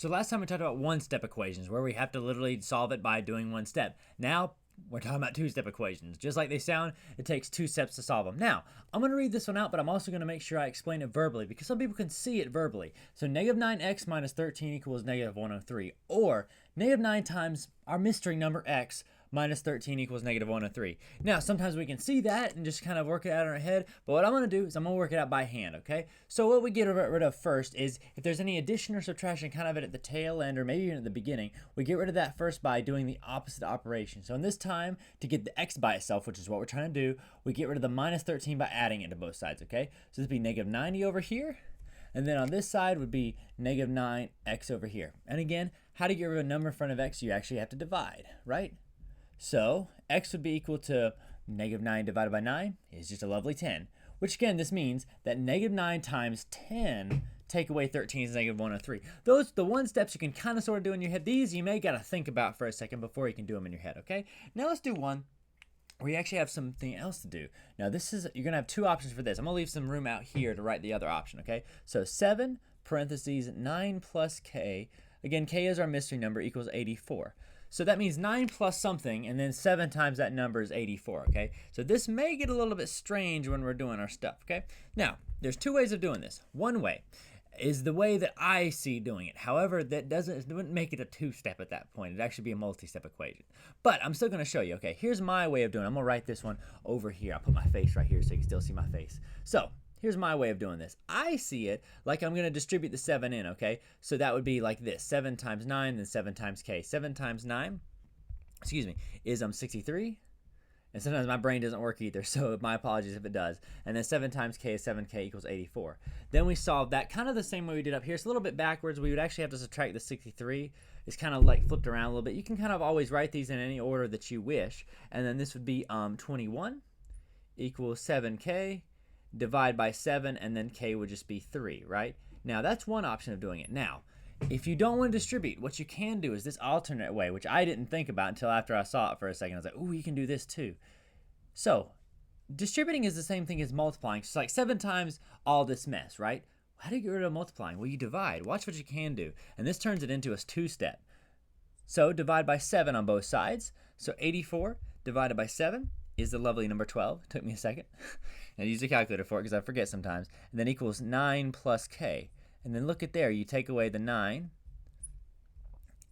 So last time we talked about one-step equations where we have to literally solve it by doing one step. Now we're talking about two-step equations. Just like they sound, it takes 2 steps to solve them. Now, I'm going to read this one out, but I'm also going to make sure I explain it verbally because some people can see it verbally. So negative 9x minus 13 equals negative 103. Or negative 9 times our mystery number x minus 13 equals negative 103. Now, sometimes we can see that and just kind of work it out in our head, but what I'm going to do is I'm going to work it out by hand, okay? So what we get rid of first is if there's any addition or subtraction kind of at the tail end or maybe even at the beginning, we get rid of that first by doing the opposite operation. So in this time, to get the x by itself, which is what we're trying to do, we get rid of the minus 13 by adding it to both sides, okay? So this would be negative 90 over here, and then on this side would be negative 9x over here. And again, how to get rid of a number in front of x, you actually have to divide, right? So x would be equal to negative 9 divided by 9 is just a lovely 10, which again, this means that negative 9 times 10 take away 13 is negative 103. Those the one steps you can kind of sort of do in your head. These you may got to think about for a second before you can do them in your head, okay? Now let's do one where you actually have something else to do. Now this is, you're going to have 2 options for this. I'm going to leave some room out here to write the other option, okay? So 7 parentheses 9 plus k, again, k is our mystery number, equals 84. So that means 9 plus something, and then 7 times that number is 84, okay? So this may get a little bit strange when we're doing our stuff, okay? Now, there's 2 ways of doing this. One way is the way that I see doing it. However, it wouldn't make it a 2-step at that point. It'd actually be a multi-step equation. But I'm still going to show you, okay? Here's my way of doing it. I'm going to write this one over here. I'll put my face right here so you can still see my face. So here's my way of doing this. I see it like I'm going to distribute the 7 in, okay? So that would be like this. 7 times 9, then 7 times k. 7 times 9, is 63. And sometimes my brain doesn't work either, so my apologies if it does. And then 7 times k is 7k equals 84. Then we solve that kind of the same way we did up here. It's a little bit backwards. We would actually have to subtract the 63. It's kind of like flipped around a little bit. You can kind of always write these in any order that you wish. And then this would be 21 equals 7k. Divide by 7, and then k would just be 3, right? Now, that's one option of doing it. Now, if you don't want to distribute, what you can do is this alternate way, which I didn't think about until after I saw it for a second. I was like, ooh, you can do this too. So, distributing is the same thing as multiplying. It's like 7 times all this mess, right? How do you get rid of multiplying? Well, you divide. Watch what you can do. And this turns it into a 2-step. So, divide by 7 on both sides. So, 84 divided by 7 is the lovely number 12. It took me a second. And I use a calculator for it because I forget sometimes. And then equals 9 plus k. And then look at there. You take away the 9,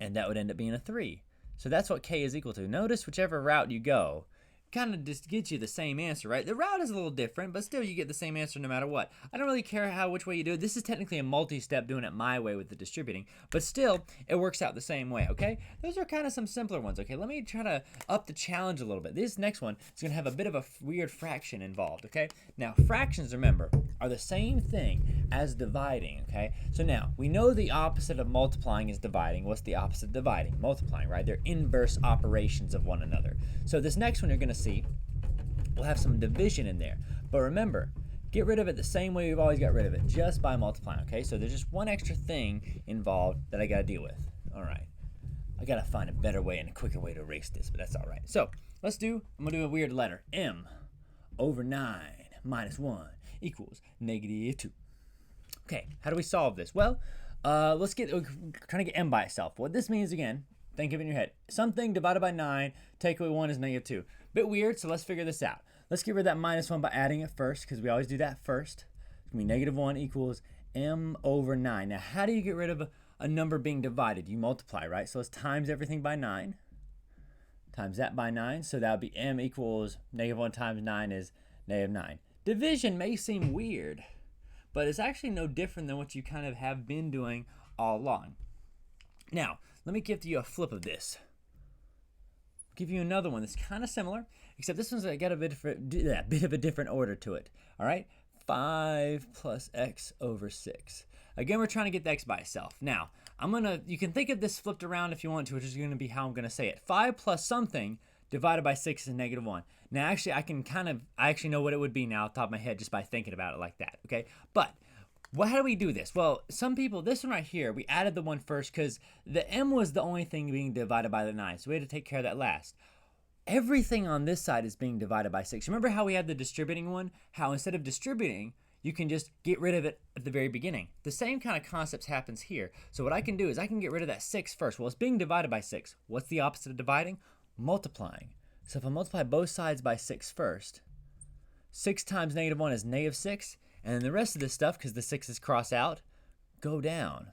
and that would end up being a 3. So that's what k is equal to. Notice whichever route you go, kind of just gets you the same answer, right? The route is a little different, but still you get the same answer no matter what. I don't really care which way you do it. This is technically a multi-step doing it my way with the distributing, but still it works out the same way, okay? Those are kind of some simpler ones, okay? Let me try to up the challenge a little bit. This next one is going to have a bit of a weird fraction involved, okay? Now, fractions, remember, are the same thing as dividing, okay? So now, we know the opposite of multiplying is dividing. What's the opposite of dividing? Multiplying, right? They're inverse operations of one another. So this next one you're going to see, we'll have some division in there. But remember, get rid of it the same way we've always got rid of it, just by multiplying, okay? So there's just one extra thing involved that I got to deal with. All right. I got to find a better way and a quicker way to erase this, but that's all right. So I'm going to do a weird letter. M over 9 minus 1 equals negative 2. Okay, how do we solve this? Well, let's trying to get m by itself. What this means, again, think of it in your head. Something divided by 9, take away 1 is negative 2. Bit weird, so let's figure this out. Let's get rid of that minus 1 by adding it first, because we always do that first. It's going to be negative 1 equals m over 9. Now, how do you get rid of a number being divided? You multiply, right? So let's times everything by 9. Times that by 9. So that would be m equals negative 1 times 9 is negative 9. Division may seem weird, but it's actually no different than what you kind of have been doing all along. Now, let me give you a flip of this. Give you another one that's kind of similar, except this one's got a bit of a different order to it. All right, 5 plus x over 6. Again, we're trying to get the x by itself. Now, you can think of this flipped around if you want to, which is going to be how I'm going to say it. 5 plus something divided by 6 is negative 1. Now, actually, I actually know what it would be now off the top of my head just by thinking about it like that, okay? But how do we do this? Well, some people, this one right here, we added the 1 first because the m was the only thing being divided by the 9, so we had to take care of that last. Everything on this side is being divided by 6. Remember how we had the distributing one? How instead of distributing, you can just get rid of it at the very beginning. The same kind of concepts happens here. So what I can do is I can get rid of that 6 first. Well, it's being divided by 6. What's the opposite of dividing? Multiplying. So if I multiply both sides by 6 first, 6 times -1 is -6, and then the rest of this stuff, because the 6 is crossed out, go down.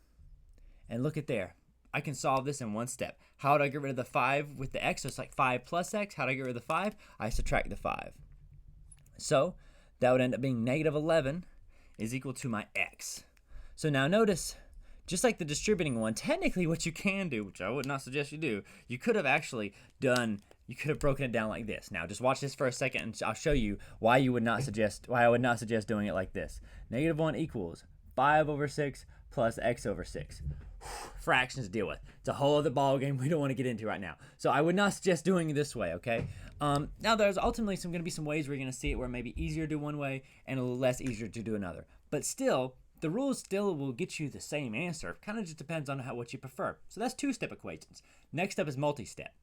And look at there. I can solve this in one step. How do I get rid of the 5 with the x? So it's like 5 plus x. How do I get rid of the 5? I subtract the 5. So that would end up being -11 is equal to my x. So now notice, just like the distributing one, technically what you can do, which I would not suggest you do, you could have actually done, you could have broken it down like this. Now just watch this for a second and I'll show you why I would not suggest doing it like this. -1 equals 5/6 plus x/6. Fractions to deal with. It's a whole other ball game we don't want to get into right now. So I would not suggest doing it this way, okay? Now there's ultimately going to be some ways we're going to see it where it may be easier to do one way and a little less easier to do another. But still, the rules still will get you the same answer. Kind of just depends on what you prefer. So that's two-step equations. Next up is multi-step.